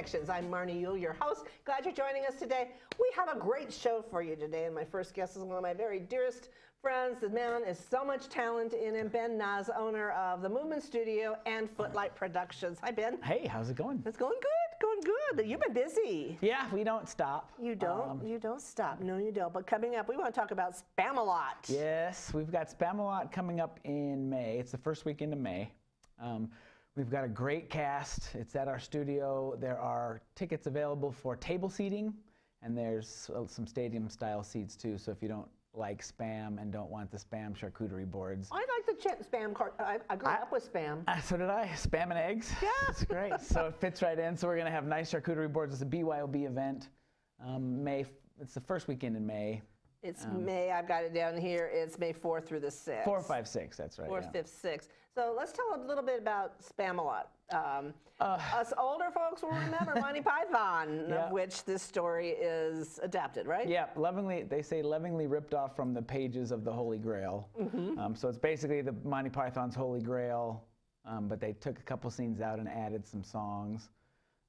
Connections. I'm Marnie Yule, your host. Glad you're joining us today. We have a great show for you today, and my first guest is one of my very dearest friends. The man is so much talent in him. Ben Naz, owner of the Movement Studio and Footlight Productions. Hi, Ben. Hey, how's it going? It's going good, going good. You've been busy. Yeah, we don't stop. You don't? You don't stop. No, you don't. But coming up, we want to talk about Spamalot. Yes, we've got Spamalot coming up in May. It's the first weekend of May. We've got a great cast. It's at our studio. There are tickets available for table seating, and there's some stadium-style seats too. So if you don't like Spam and don't want the Spam charcuterie boards. I like the Spam cart. I grew up with Spam. So did I. Spam and eggs. Yeah. It's great. So it fits right in. So we're going to have nice charcuterie boards. It's a BYOB event. It's the first weekend in May. It's May, I've got it down here, it's May 4th through the 6th. 4, 5, 6, that's right. 4th, 5th, 6th. So let's tell a little bit about Spamalot. Us older folks will remember Monty Python, of which this story is adapted, right? Yeah, they say lovingly ripped off from the pages of the Holy Grail. So it's basically the Monty Python's Holy Grail, but they took a couple scenes out and added some songs,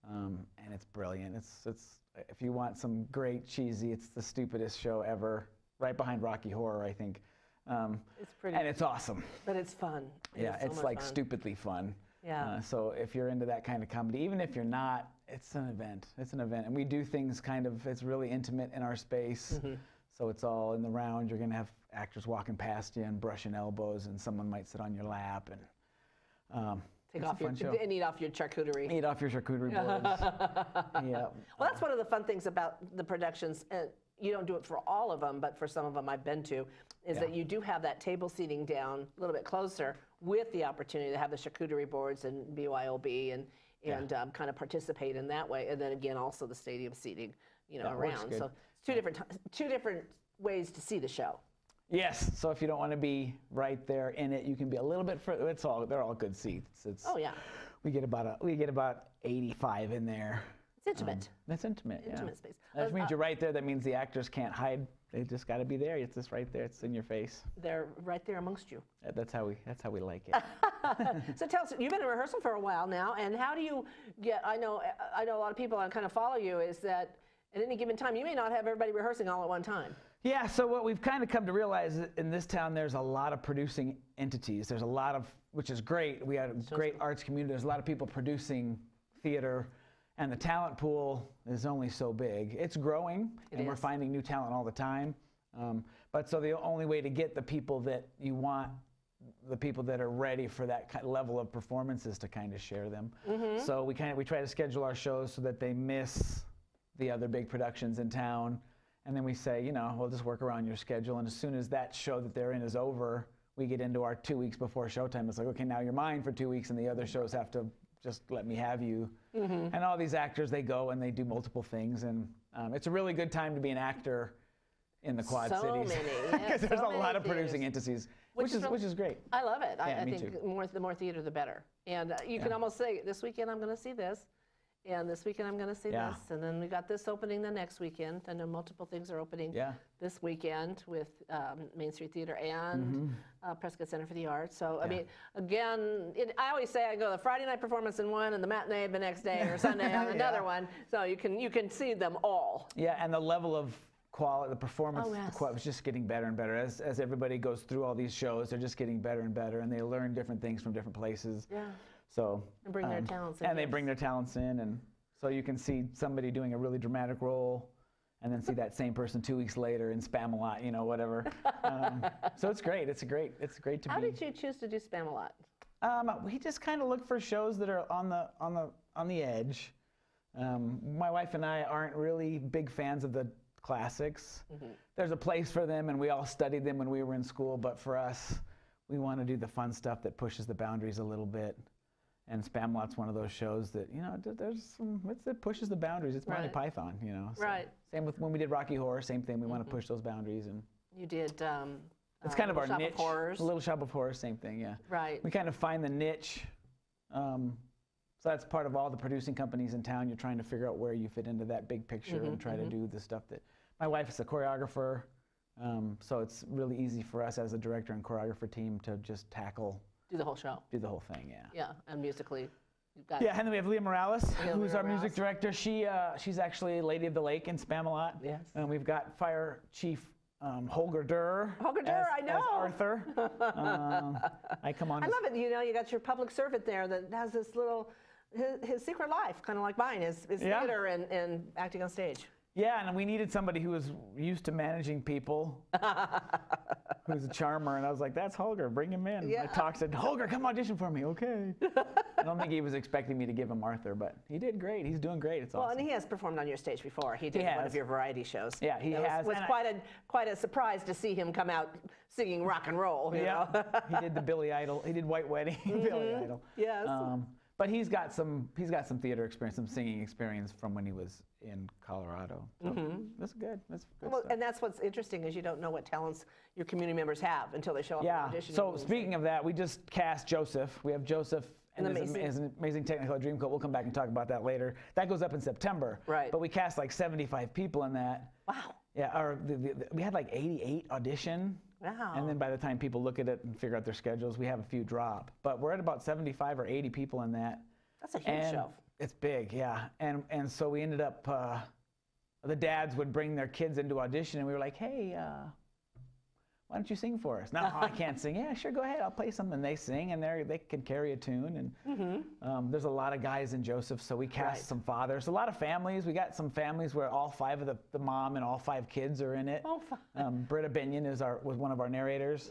and it's brilliant. It's if you want some great cheesy, it's the stupidest show ever, right behind Rocky Horror, I think. It's pretty. And it's awesome. But it's fun. Yeah, it's like fun. Stupidly fun. Yeah. So if you're into that kind of comedy, even if you're not, it's an event. It's an event. And we do things it's really intimate in our space. So it's all in the round. You're going to have actors walking past you and brushing elbows, and someone might sit on your lap. And and eat off your charcuterie. Eat off your charcuterie boards. Yeah. Well, that's one of the fun things about the productions. You don't do it for all of them, but for some of them I've been to, is that you do have that table seating down a little bit closer with the opportunity to have the charcuterie boards and BYOB and kind of participate in that way. And then again, also the stadium seating, around. So it's two different ways to see the show. Yes. So if you don't want to be right there in it, you can be a little bit further. They're all good seats. Oh yeah. We get about 85 in there. It's intimate. That's intimate. Intimate space. That means you're right there. That means the actors can't hide. They just got to be there. It's just right there. It's in your face. They're right there amongst you. That's how we like it. So tell us, you've been in rehearsal for a while now, and how do you get? I know a lot of people kind of follow you. Is that at any given time you may not have everybody rehearsing all at one time? Yeah, so what we've kind of come to realize in this town, there's a lot of producing entities. There's a lot of, which is great. We have a great arts community. There's a lot of people producing theater, and the talent pool is only so big. It's growing, and we're finding new talent all the time. But so the only way to get the people that you want, the people that are ready for that kind of level of performance, is to kind of share them. So we try to schedule our shows so that they miss the other big productions in town. And then we say, we'll just work around your schedule. And as soon as that show that they're in is over, we get into our 2 weeks before showtime. It's like, okay, now you're mine for 2 weeks, and the other shows have to just let me have you. And all these actors, they go and they do multiple things. And it's a really good time to be an actor in the Quad Cities. Because there's a lot of producing entities, which is great. I love it. Yeah, I think the more theater, the better. And you can almost say, this weekend I'm going to see this. And this weekend I'm going to see this, and then we got this opening the next weekend. I know multiple things are opening this weekend with Main Street Theater and Prescott Center for the Arts. So I mean, again, I always say I go the Friday night performance in one and the matinee the next day, or Sunday on another one. So you can see them all. Yeah, and the level of quality, the performance, was just getting better and better as everybody goes through all these shows. They're just getting better and better, and they learn different things from different places. Yeah. So and bring their talents in. And they bring their talents in, and so you can see somebody doing a really dramatic role, and then see that same person 2 weeks later in Spamalot, whatever. So it's great. It's great to be. How did you choose to do Spamalot? We just kind of look for shows that are on the edge. My wife and I aren't really big fans of the classics. There's a place for them, and we all studied them when we were in school. But for us, we want to do the fun stuff that pushes the boundaries a little bit. And Spamalot's one of those shows that, it pushes the boundaries. It's Monty Python, So same with when we did Rocky Horror, same thing. We want to push those boundaries. And you did. It's kind of our niche. A Little Shop of Horrors, same thing, yeah. Right. We kind of find the niche. So that's part of all the producing companies in town. You're trying to figure out where you fit into that big picture and try to do the stuff that. My wife is a choreographer, so it's really easy for us as a director and choreographer team to just tackle. Do the whole show. Do the whole thing, yeah. Yeah, and musically Yeah, and then we have Leah Morales, who's our music director. She's actually Lady of the Lake in Spamalot. Yes. And we've got Fire Chief Holger Durr. Holger Durr, I know. As Arthur. I come on. I love it. You know, you got your public servant there that has this little, his secret life, kind of like mine, is theater and acting on stage. Yeah, and we needed somebody who was used to managing people, who's a charmer, and I was like, that's Holger, bring him in. Yeah. I said, Holger, come audition for me, okay. I don't think he was expecting me to give him Arthur, but he did great. He's doing great. It's awesome. Well, and he has performed on your stage before. He did one of your variety shows. Yeah, he has. It was quite a surprise to see him come out singing rock and roll. You know? He did the Billy Idol. He did White Wedding, Billy Idol. Yes. But he's got some theater experience, some singing experience from when he was in Colorado. So that's good. That's good stuff. And that's what's interesting is you don't know what talents your community members have until they show up in audition. So speaking of that, we just cast Joseph. We have Joseph and his amazing Technicolor Dreamcoat. We'll come back and talk about that later. That goes up in September. Right. But we cast like 75 people in that. Wow. Yeah. We had like 88 audition. Wow. And then by the time people look at it and figure out their schedules, we have a few drop. But we're at about 75 or 80 people in that. That's a huge show. It's big, yeah. And so we ended up, the dads would bring their kids into audition, and we were like, hey, why don't you sing for us? No, I can't sing. Yeah, sure, go ahead. I'll play something. And they sing, and they can carry a tune. And there's a lot of guys in Joseph, so we cast some fathers. A lot of families. We got some families where all 5 of the mom and all 5 kids are in it. Oh, fun. Britta Binion was one of our narrators,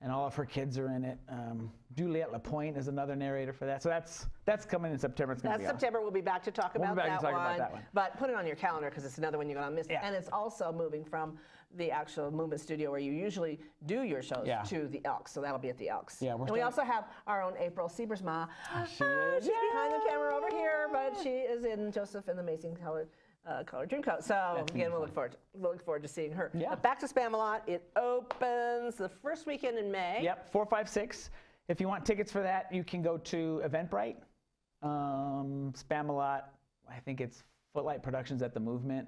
and all of her kids are in it. Juliette Lapointe is another narrator for that. So that's coming in September. It's That's September. We'll be back to talk about that one. About But put it on your calendar because it's another one you're going to miss. Yeah. And it's also moving from the actual Movement Studio where you usually do your shows to the Elks. So that'll be at the Elks. Yeah, and we also have our own April Siebersma. She's behind the camera over here, but she is in Joseph and the Amazing Color Dreamcoat. So again, we'll look forward to seeing her. Yeah. Back to Spamalot. It opens the first weekend in May. Yep, 4, 5, 6. If you want tickets for that, you can go to Eventbrite, Spamalot. I think it's Footlight Productions at the Movement.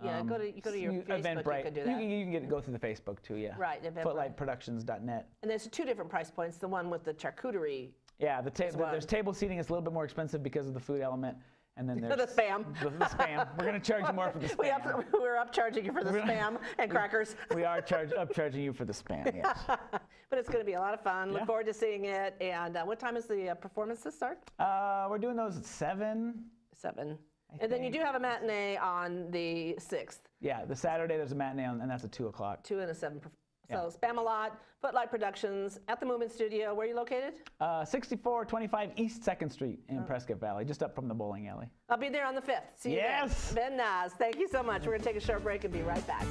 Yeah, go to your Facebook. Eventbrite. You can do that. You can go through the Facebook too. Yeah. Right. Footlightproductions.net. And there's 2 different price points. The one with the charcuterie. Yeah, there's table seating. It's a little bit more expensive because of the food element. And then there's the spam. The spam. We're going to charge you more for the spam. We're upcharging you for the spam and crackers. We are upcharging you for the spam, yes. But it's going to be a lot of fun. Look forward to seeing it. And what time is the performances start? We're doing those at 7. 7. And then you do have a matinee on the 6th. Yeah, the Saturday there's a matinee, and that's at 2 o'clock. 2 and a 7. So Spamalot, Footlight Productions, at the Movement Studio. Where are you located? 6425 East 2nd Street in Prescott Valley, just up from the bowling alley. I'll be there on the 5th. See you yes. then. Ben Naz, thank you so much. We're going to take a short break and be right back.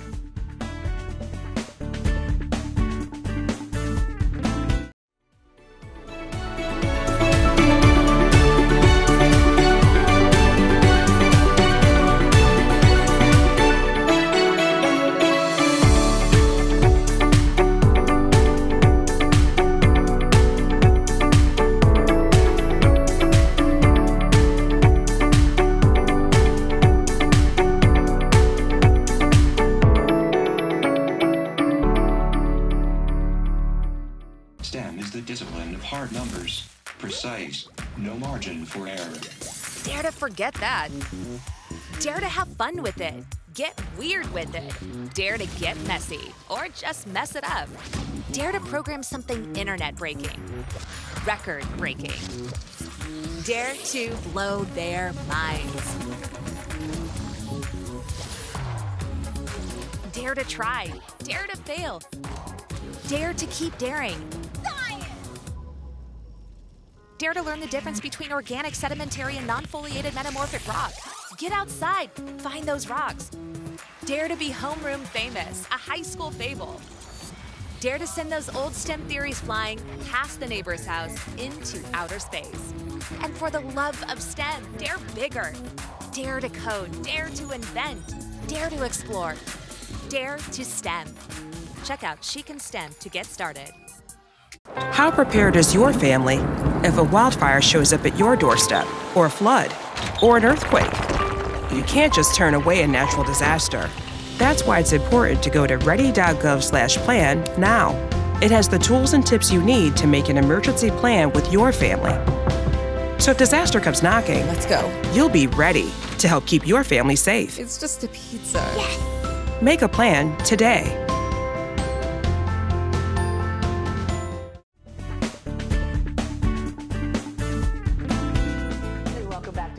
Hard numbers, precise, no margin for error. Dare to forget that. Dare to have fun with it. Get weird with it. Dare to get messy, or just mess it up. Dare to program something internet-breaking, record-breaking. Dare to blow their minds. Dare to try. Dare to fail. Dare to keep daring. Dare to learn the difference between organic, sedimentary, and non-foliated metamorphic rock. Get outside, find those rocks. Dare to be homeroom famous, a high school fable. Dare to send those old STEM theories flying past the neighbor's house into outer space. And for the love of STEM, dare bigger. Dare to code, dare to invent, dare to explore. Dare to STEM. Check out Chic and STEM to get started. How prepared is your family if a wildfire shows up at your doorstep, or a flood, or an earthquake? You can't just turn away a natural disaster. That's why it's important to go to ready.gov/plan now. It has the tools and tips you need to make an emergency plan with your family. So if disaster comes knocking, Let's go. you'll be ready to help keep your family safe. It's just a pizza. Make a plan today.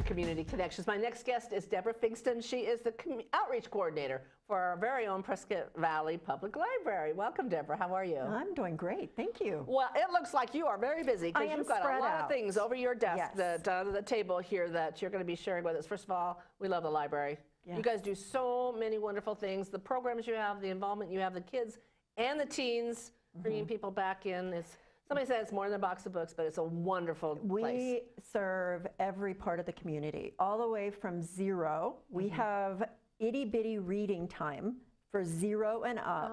Community Connections. My next guest is Deborah Figston. She is the outreach coordinator for our very own Prescott Valley Public Library. Welcome, Deborah. How are you? I'm doing great. Thank you. Well, it looks like you are very busy because you've got a lot of things over your desk, on the table here that you're going to be sharing with us. First of all, we love the library. Yes. You guys do so many wonderful things. The programs you have, the involvement you have, the kids and the teens, bringing people back in. Somebody said it's more than a box of books, but it's a wonderful place. We serve every part of the community, all the way from zero. We have itty-bitty reading time for 0 and up,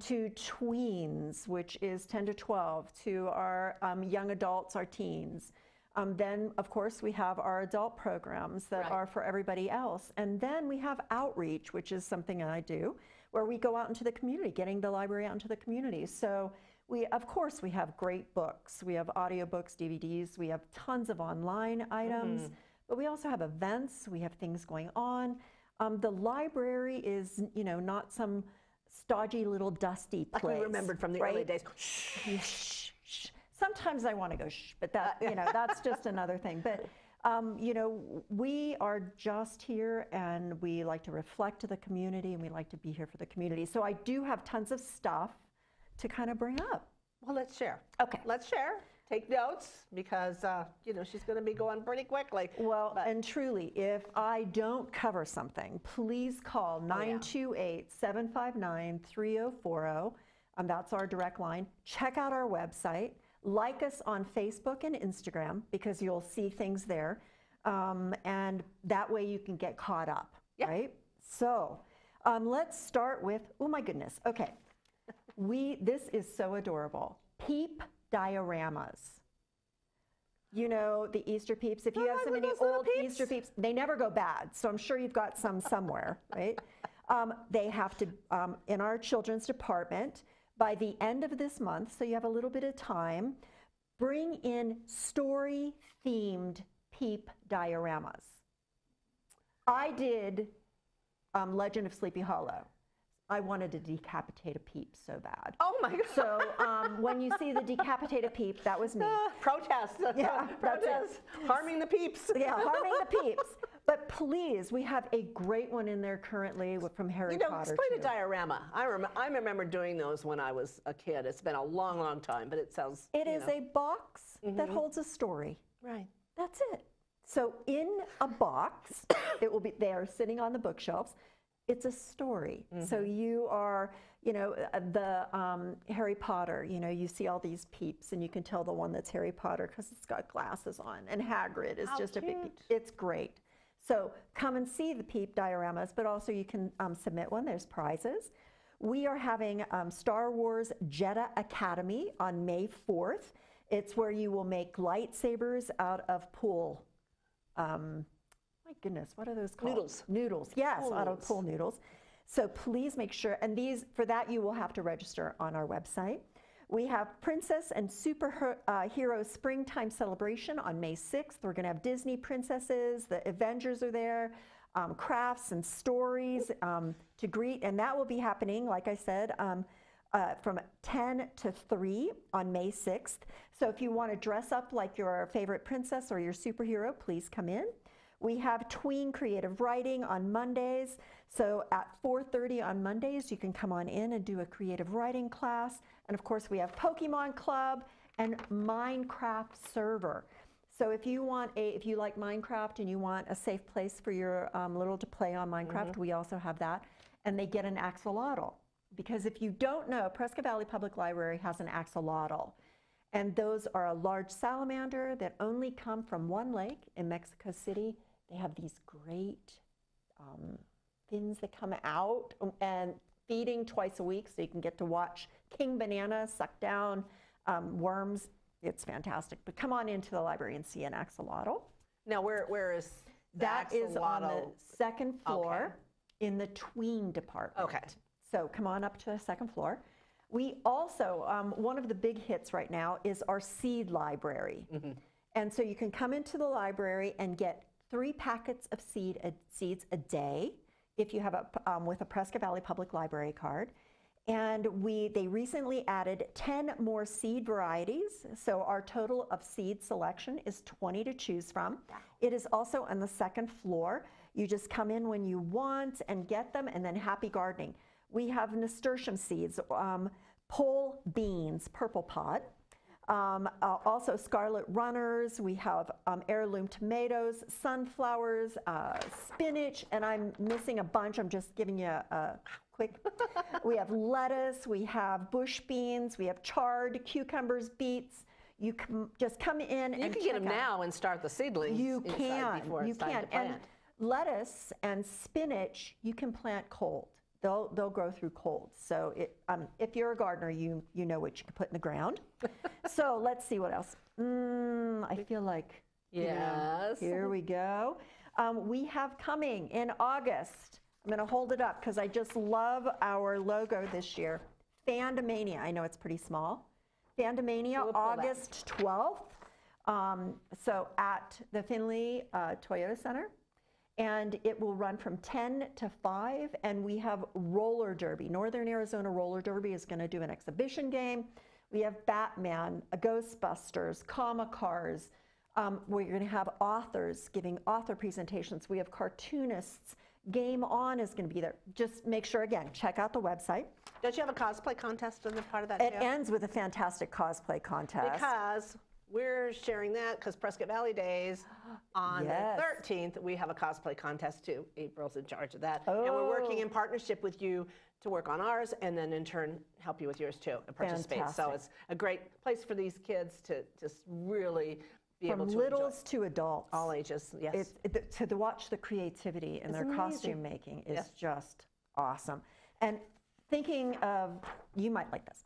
to tweens, which is 10 to 12, to our young adults, our teens. Then, of course, we have our adult programs that are for everybody else. And then we have outreach, which is something I do, where we go out into the community, getting the library out into the community. So of course, we have great books. We have audiobooks, DVDs. We have tons of online items, but we also have events. We have things going on. The library is, not some stodgy little dusty place. Like we remembered from the early days. Shh, shh. Sometimes I want to go shh, but that, that's just another thing. But, we are just here, and we like to reflect to the community, and we like to be here for the community. So I do have tons of stuff to kind of bring up. Well, let's share. Okay. Let's share. Take notes because, she's going to be going pretty quickly. Well, and truly, if I don't cover something, please call 928-759-3040. That's our direct line. Check out our website. Like us on Facebook and Instagram because you'll see things there. And that way you can get caught up, right? So let's start with, oh my goodness. Okay. This is so adorable. Peep dioramas. The Easter peeps. If you have so many old Easter peeps, they never go bad. So I'm sure you've got some somewhere, right? They have to, in our children's department, by the end of this month, so you have a little bit of time, bring in story-themed Peep dioramas. I did Legend of Sleepy Hollow. I wanted to decapitate a peep so bad. Oh my God. So when you see the decapitated peep, that was me. Protest. Yeah, protest. Harming the peeps. Yeah, harming the peeps. But please, we have a great one in there currently from Harry Potter. Explain a diorama. I remember doing those when I was a kid. It's been a long, long time, but it sounds. It is a box that holds a story. Right. That's it. So in a box, it will be there sitting on the bookshelves. It's a story. So you are, the Harry Potter, you see all these peeps and you can tell the one that's Harry Potter because it's got glasses on, and Hagrid is just a big, it's great. So come and see the Peep dioramas, but also you can submit one. There's prizes. We are having Star Wars Jedi Academy on May 4th. It's where you will make lightsabers out of pool. My goodness, what are those called? Noodles. Noodles, yes, out of pool noodles. So please make sure, and for that you will have to register on our website. We have Princess and Superhero Springtime Celebration on May 6th. We're going to have Disney princesses, the Avengers are there, crafts and stories to greet, and that will be happening, like I said, from 10 to 3 on May 6th. So if you want to dress up like your favorite princess or your superhero, please come in. We have Tween Creative Writing on Mondays. So at 4:30 on Mondays, you can come on in and do a creative writing class. And of course, we have Pokemon Club and Minecraft Server. So if you like Minecraft and you want a safe place for your little to play on Minecraft, we also have that. And they get an axolotl. Because if you don't know, Prescott Valley Public Library has an axolotl. And those are a large salamander that only come from one lake in Mexico City. They have these great fins that come out and feeding twice a week, so you can get to watch King Banana suck down worms. It's fantastic. But come on into the library and see an axolotl. Now, where is that? Is on the second floor in the tween department. Okay. So come on up to the second floor. We also, one of the big hits right now is our seed library. And so you can come into the library and get 3 packets of seeds a day if you have with a Prescott Valley Public Library card. And they recently added 10 more seed varieties. So our total of seed selection is 20 to choose from. It is also on the 2nd floor. You just come in when you want and get them, and then happy gardening. We have nasturtium seeds, pole beans, purple pod. Also scarlet runners, we have heirloom tomatoes, sunflowers, spinach, and I'm missing a bunch. I'm just giving you a quick. We have lettuce, we have bush beans, we have chard, cucumbers, beets. You can just come in and you can get them now and start the seedlings. You can. And lettuce and spinach you can plant cold. They'll grow through cold. So if you're a gardener, you know what you can put in the ground. So let's see what else. I feel like, here we go. We have coming in August, I'm going to hold it up because I just love our logo this year, Fandamania. I know it's pretty small. Fandamania, August 12th. So at the Findlay Toyota Center. And it will run from 10 to 5, and we have roller derby. Northern Arizona Roller Derby is going to do an exhibition game. We have Batman, Ghostbusters, comic cars. We're going to have authors giving author presentations. We have cartoonists. Game On is going to be there. Just make sure, again, check out the website. Don't you have a cosplay contest as a part of that? It ends with a fantastic cosplay contest. Because we're sharing that because Prescott Valley Days on the 13th, we have a cosplay contest too. April's in charge of that. And we're working in partnership with you to work on ours and then in turn help you with yours too and participate. So it's a great place for these kids to just really be able to From littles to adults. All ages, yes. To watch the creativity in their costume making is just awesome. And thinking of, you might like this.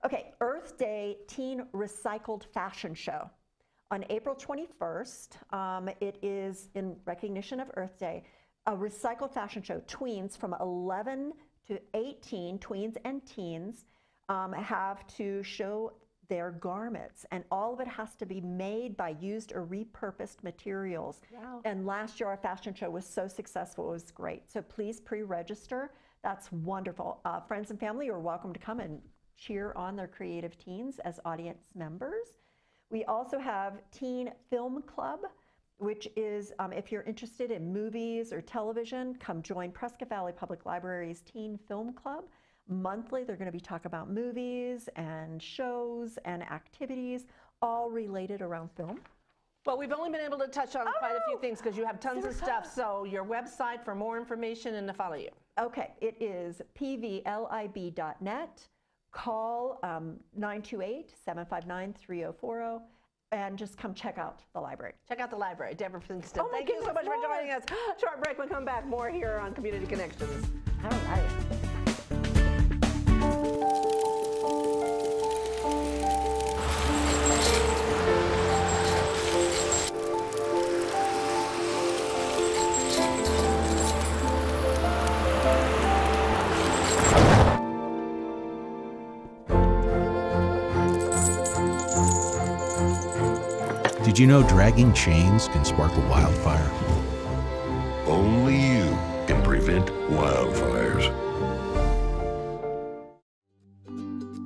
Okay, Earth Day Teen Recycled Fashion Show. On April 21st, it is in recognition of Earth Day, a recycled fashion show. Tweens from 11 to 18, tweens and teens, have to show their garments, and all of it has to be made by used or repurposed materials. Wow. And last year our fashion show was so successful, it was great. So please pre-register, that's wonderful. Friends and family are welcome to come and cheer on their creative teens as audience members. We also have Teen Film Club, which is, if you're interested in movies or television, come join Prescott Valley Public Library's Teen Film Club. Monthly, they're going to be talking about movies and shows and activities, all related around film. Well, we've only been able to touch on quite a few things because you have tons of stuff. So your website for more information and to follow you. Okay, it is pvlib.net. Call 928-759-3040 and just come check out the library. Check out the library. Deborah Pinkston, thank you so much for joining us. Short break, we'll come back. More here on Community Connections. All right. Did you know dragging chains can spark a wildfire? Only you can prevent wildfires.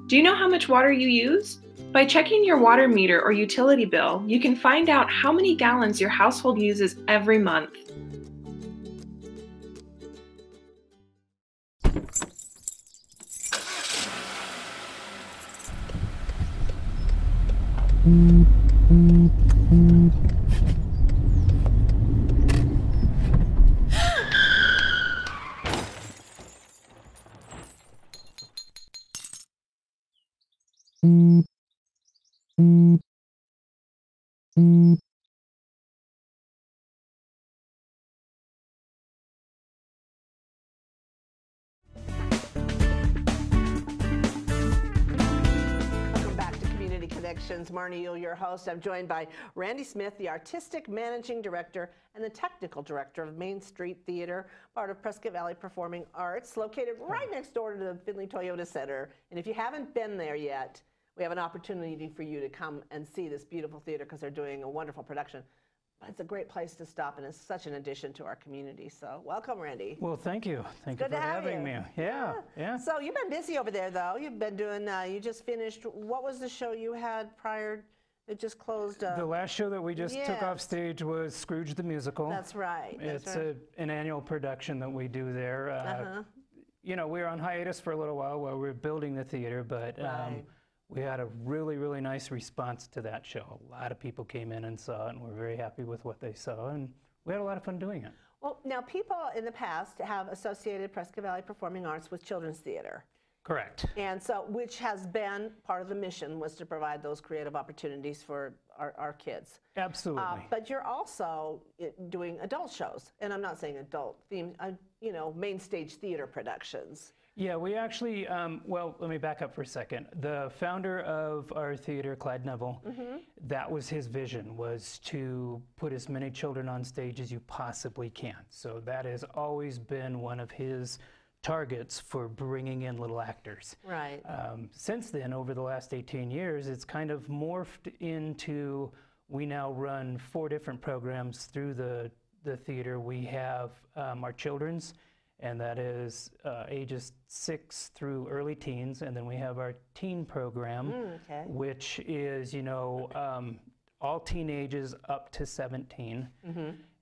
Do you know how much water you use? By checking your water meter or utility bill, you can find out how many gallons your household uses every month. Marnie Yule, your host. I'm joined by Randy Smith, the Artistic Managing Director and the Technical Director of Main Street Theater, part of Prescott Valley Performing Arts, located right next door to the Findlay Toyota Center. And if you haven't been there yet, we have an opportunity for you to come and see this beautiful theater because they're doing a wonderful production. But it's a great place to stop, and it's such an addition to our community. So welcome, Randy. Well, thank you. Thank you for having me. Yeah. So you've been busy over there, though. You've been doing, you just finished, what was the show you had prior? It just closed. The last show that we just took off stage was Scrooge the Musical. That's right. It's an annual production that we do there. You know, we were on hiatus for a little while we were building the theater, but we had a really, really nice response to that show. A lot of people came in and saw it, and we're very happy with what they saw, and we had a lot of fun doing it. Well, now people in the past have associated Prescott Valley Performing Arts with children's theater. Correct. And so, which has been part of the mission, was to provide those creative opportunities for our kids. Absolutely. But you're also doing adult shows, and I'm not saying adult themed, you know, main stage theater productions. Yeah, we actually, well, let me back up for a second. The founder of our theater, Clyde Neville, that was his vision, was to put as many children on stage as you possibly can. So that has always been one of his targets for bringing in little actors. Right. Since then, over the last 18 years, it's kind of morphed into, we now run 4 different programs through the theater. We have our children's, and that is ages 6 through early teens, and then we have our teen program, which is, you know, all teenagers up to 17.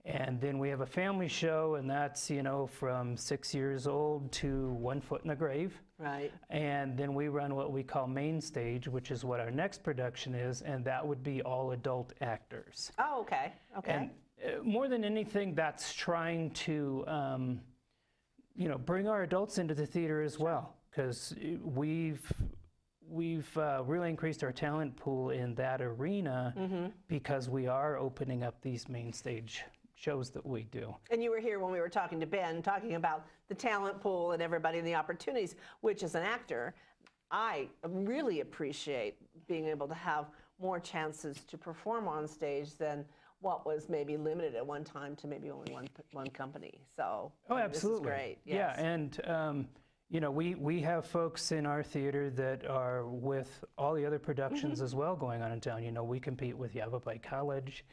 And then we have a family show, and that's, you know, from 6 years old to 1 foot in the grave. Right. And then we run what we call main stage, which is what our next production is, and that would be all adult actors. Oh, okay. Okay. And more than anything, that's trying to, you know, bring our adults into the theater as well, because we've really increased our talent pool in that arena because we are opening up these main stage shows that we do. And you were here when we were talking to Ben, talking about the talent pool and everybody and the opportunities, which as an actor, I really appreciate being able to have more chances to perform on stage than what was maybe limited at one time to maybe only one company. So absolutely. This is great. Yes. Yeah, and you know, we have folks in our theater that are with all the other productions as well going on in town. You know, we compete with Yavapai College,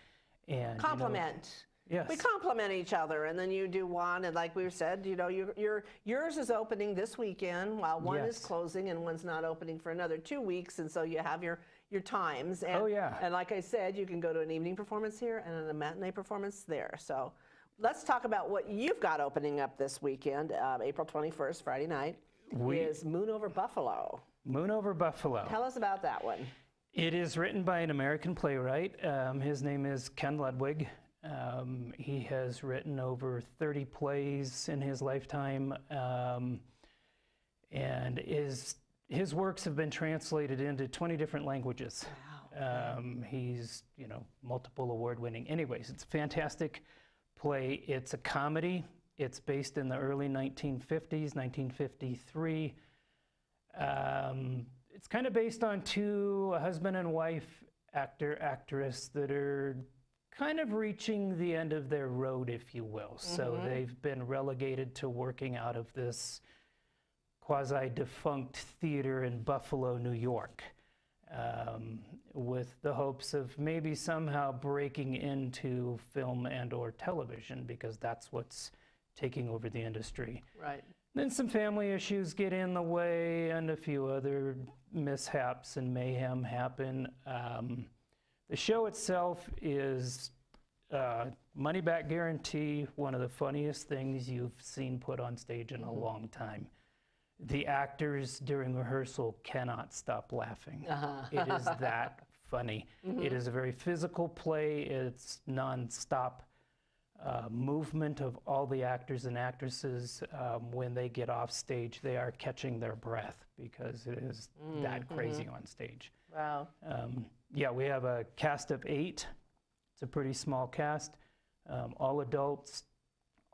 and complement. Yes. We complement each other, and then you do one, and like we said, you know, yours is opening this weekend, while one is closing, and one's not opening for another 2 weeks, and so you have your times. And, and like I said, you can go to an evening performance here and a matinee performance there. So let's talk about what you've got opening up this weekend, April 21st, Friday night, is Moon Over Buffalo. Moon Over Buffalo. Tell us about that one. It is written by an American playwright. His name is Ken Ludwig. He has written over 30 plays in his lifetime, and his works have been translated into 20 different languages. Wow. He's, you know, multiple award-winning. Anyways, it's a fantastic play. It's a comedy. It's based in the early 1950s, 1953. It's kind of based on a husband and wife, actress that are kind of reaching the end of their road, if you will. So they've been relegated to working out of this quasi-defunct theater in Buffalo, New York, with the hopes of maybe somehow breaking into film and or television, because that's what's taking over the industry. Right. Then some family issues get in the way, and a few other mishaps and mayhem happen. The show itself is money back guarantee, one of the funniest things you've seen put on stage in a long time. The actors during rehearsal cannot stop laughing. It is that funny. It is a very physical play. It's non-stop movement of all the actors and actresses. When they get off stage, they are catching their breath because it is that crazy on stage. Wow. Yeah, we have a cast of 8. It's a pretty small cast, all adults,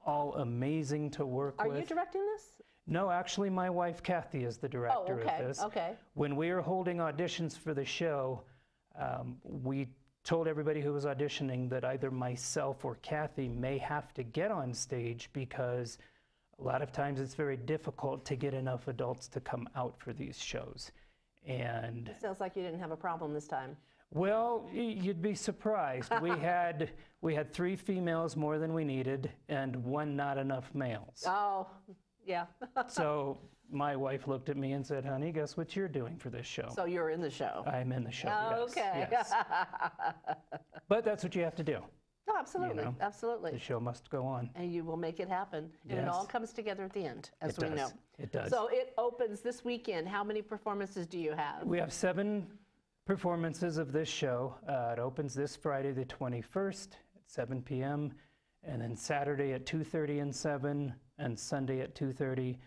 all amazing to work with. Are you directing this? No, actually my wife Kathy is the director of this. Okay. When we were holding auditions for the show, we told everybody who was auditioning that either myself or Kathy may have to get on stage, because a lot of times it's very difficult to get enough adults to come out for these shows. And It sounds like you didn't have a problem this time. well, you'd be surprised. We had 3 females more than we needed, and 1 not enough males. Oh, yeah. So my wife looked at me and said, "Honey, guess what you're doing for this show?" So you're in the show. I'm in the show. Oh, yes, okay. yes. But that's what you have to do. No, absolutely, You know, absolutely. The show must go on. And you will make it happen. And it Yes. all comes together at the end, as It we does. know. It does. So it opens this weekend. How many performances do you have? We have 7 performances of this show. It opens this Friday, the 21st at 7 p.m., and then Saturday at 2:30 and 7, and Sunday at 2:30.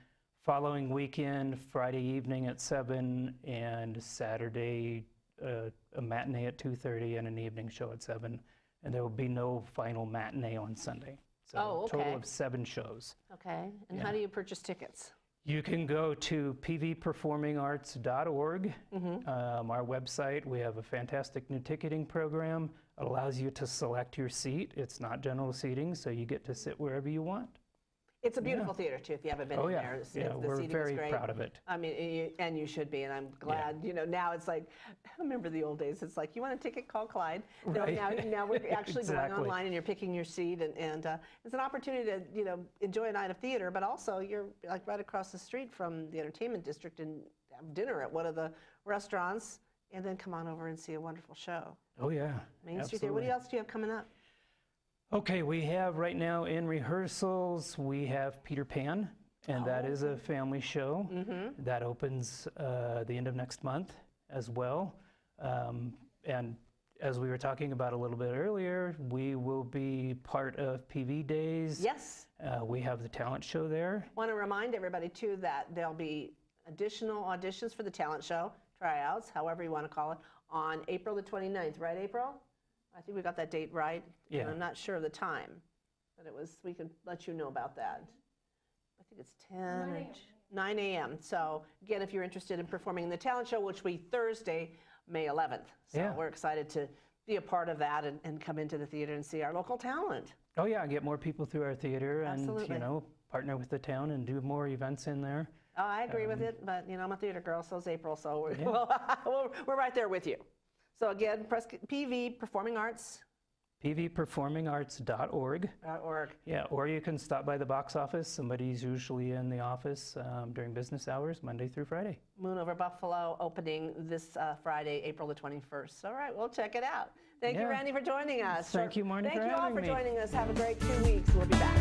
Following weekend, Friday evening at 7, and Saturday a matinee at 2:30 and an evening show at 7. And there will be no final matinee on Sunday. So Oh, a total okay. of 7 shows. Okay. And how do you purchase tickets? You can go to pvperformingarts.org, our website. We have a fantastic new ticketing program. It allows you to select your seat. It's not general seating, so you get to sit wherever you want. It's a beautiful theater, too, if you haven't been Oh, in yeah. there. Yeah, The we're seating is very great. proud of it. I mean, and you should be, and I'm glad. You know, now it's like, I remember the old days. It's like, you want a ticket, call Clyde. No, Right. now we're actually going Exactly. online, and you're picking your seat, and it's an opportunity to, you know, enjoy a night of theater, but also you're like right across the street from the entertainment district and have dinner at one of the restaurants, and then come on over and see a wonderful show. Oh, yeah. Main Street Theater. What absolutely. else do you have coming up? Okay, we have right now in rehearsals, we have Peter Pan, and that is a family show. That opens the end of next month as well. And as we were talking about a little bit earlier, we will be part of PV Days. Yes. We have the talent show there. Want to remind everybody, too, that there'll be additional auditions for the talent show, tryouts, however you want to call it, on April the 29th. Right, April? I think we got that date right. Yeah. And I'm not sure of the time, but it was, we can let you know about that. I think it's 9 a.m. So, again, if you're interested in performing in the talent show, which will be Thursday, May 11th. So Yeah. we're excited to be a part of that and come into the theater and see our local talent. Oh yeah, get more people through our theater and, Absolutely. you know, partner with the town and do more events in there. Oh, I agree with it, but you know, I'm a theater girl, so's April, so we're, Yeah. we're right there with you. So again, PV Performing Arts. pvperformingarts.org. Yeah, or you can stop by the box office. Somebody's usually in the office during business hours, Monday through Friday. Moon Over Buffalo opening this Friday, April the 21st. All right, we'll check it out. Thank you, Yeah. Randy, for joining us. Thank you, Marnie, Thank for you all having for me. joining us. Have a great 2 weeks. We'll be back.